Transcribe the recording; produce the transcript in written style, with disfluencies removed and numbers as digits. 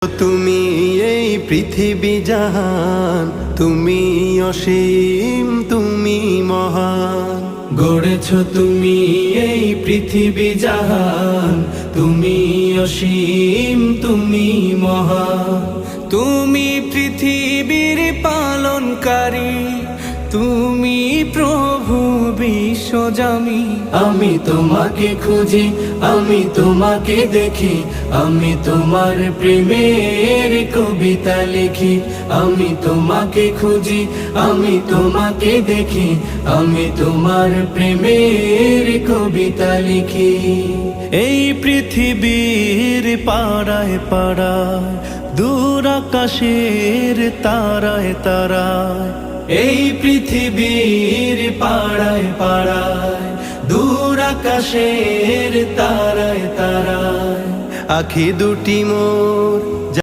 তুমি এই পৃথিবী জাহান, তুমি অসীম, তুমি মহান। গড়েছ তুমি এই পৃথিবী জাহান, তুমি অসীম, তুমি মহান। তুমি পৃথিবীর পালনকারী, তুমি প্রভু বিশ্বজামি। আমি তোমাকে খুঁজি, আমি তোমাকে দেখি, আমি তোমার প্রেমের কবিতা লিখি। আমি তোমাকে খুঁজি, আমি তোমাকে দেখি, আমি তোমার প্রেমের কবিতা লিখি। এই পৃথিবীর পাড়ায় পাড়ায়, দূর আকাশের তারায় তারায়, এই পৃথিবীর পাড়ায় পাড়ায়, দূর আকাশের তারায় তারায়, আখি দুটি মোর